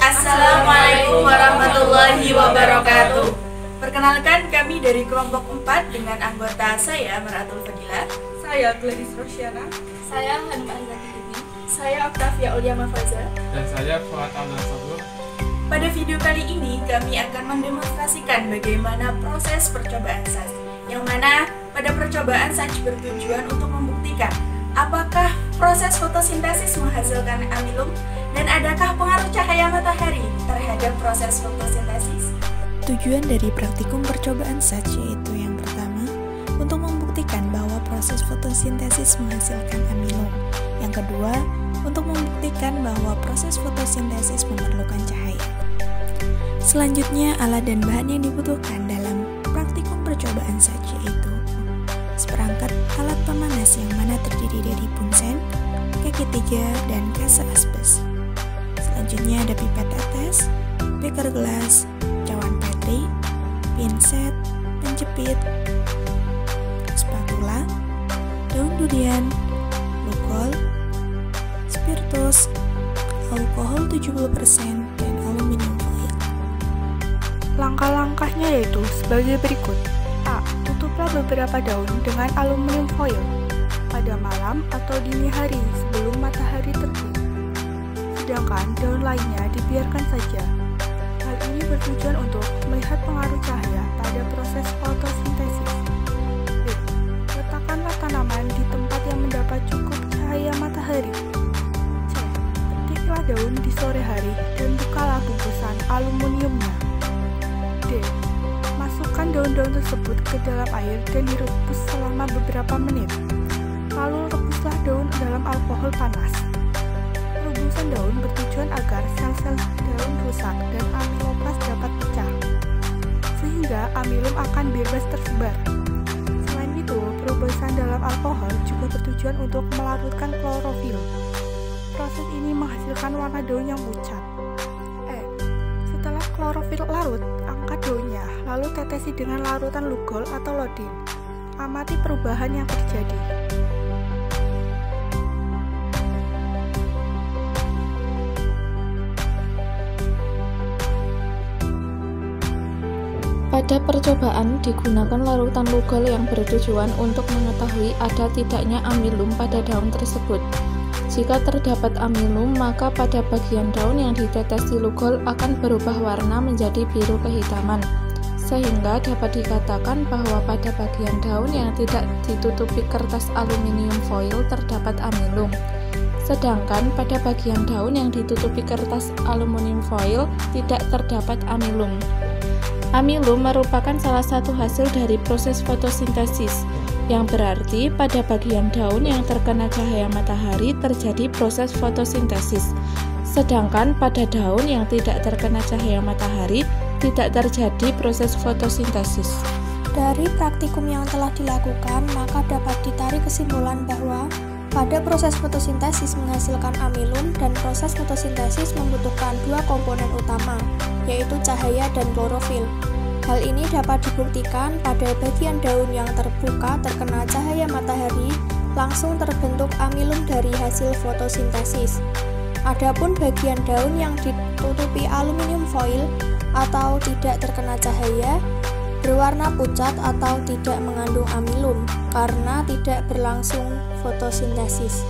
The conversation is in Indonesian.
Assalamualaikum warahmatullahi wabarakatuh. Perkenalkan, kami dari kelompok 4 dengan anggota saya Maratul Fadilah, saya Gladys Rosyana, saya Hanum Azhari, saya Octavia Uliama Faza, dan saya Fuad Al-Nasabur. Pada video kali ini kami akan mendemonstrasikan bagaimana proses percobaan SATS, yang mana pada percobaan SATS bertujuan untuk membuktikan apakah proses fotosintesis menghasilkan amilum dan adakah pengaruh cahaya matahari terhadap proses fotosintesis. Tujuan dari praktikum percobaan SATS yaitu yang pertama, untuk membuktikan bahwa proses fotosintesis menghasilkan amilum. Yang kedua, untuk membuktikan bahwa proses fotosintesis memerlukan cahaya. Selanjutnya, alat dan bahan yang dibutuhkan dalam praktikum percobaan SATS yaitu seperangkat alat pemanas yang mana terdiri dari punsen, kaki 3, dan kasa asbes. Selanjutnya ada pipet tetes, beker gelas, cawan petri, pinset, penjepit, spatula, daun durian, glukol, spiritus, alkohol 70%, dan aluminium foil. Langkah-langkahnya yaitu sebagai berikut. A. Tutuplah beberapa daun dengan aluminium foil pada malam atau dini hari sebelum matahari terbit. Sedangkan daun lainnya dibiarkan saja. Hal ini bertujuan untuk melihat pengaruh cahaya pada proses fotosintesis. B. Letakkanlah tanaman di tempat yang mendapat cukup cahaya matahari. C. Petiklah daun di sore hari dan bukalah bungkusan aluminiumnya. D. Masukkan daun-daun tersebut ke dalam air dan direbus selama beberapa menit. Lalu rebuslah daun dalam alkohol panas. Rebusan daun bertujuan agar sel-sel daun rusak dan amilopas dapat pecah, sehingga amilum akan bebas tersebar. Selain itu, perebusan dalam alkohol juga bertujuan untuk melarutkan klorofil. Proses ini menghasilkan warna daun yang pucat. Setelah klorofil larut, angkat daunnya, lalu tetesi dengan larutan lugol atau lodin. Amati perubahan yang terjadi. Pada percobaan digunakan larutan lugol yang bertujuan untuk mengetahui ada tidaknya amilum pada daun tersebut. Jika terdapat amilum, maka pada bagian daun yang ditetesi lugol akan berubah warna menjadi biru kehitaman, sehingga dapat dikatakan bahwa pada bagian daun yang tidak ditutupi kertas aluminium foil terdapat amilum. Sedangkan pada bagian daun yang ditutupi kertas aluminium foil tidak terdapat amilum. Amilum merupakan salah satu hasil dari proses fotosintesis, yang berarti pada bagian daun yang terkena cahaya matahari terjadi proses fotosintesis, sedangkan pada daun yang tidak terkena cahaya matahari tidak terjadi proses fotosintesis. Dari praktikum yang telah dilakukan, maka dapat ditarik kesimpulan bahwa pada proses fotosintesis menghasilkan amilum dan proses fotosintesis membutuhkan dua komponen utama, yaitu cahaya dan klorofil. Hal ini dapat dibuktikan pada bagian daun yang terbuka terkena cahaya matahari, langsung terbentuk amilum dari hasil fotosintesis. Adapun bagian daun yang ditutupi aluminium foil atau tidak terkena cahaya, berwarna pucat atau tidak mengandung amilum karena tidak berlangsung fotosintesis.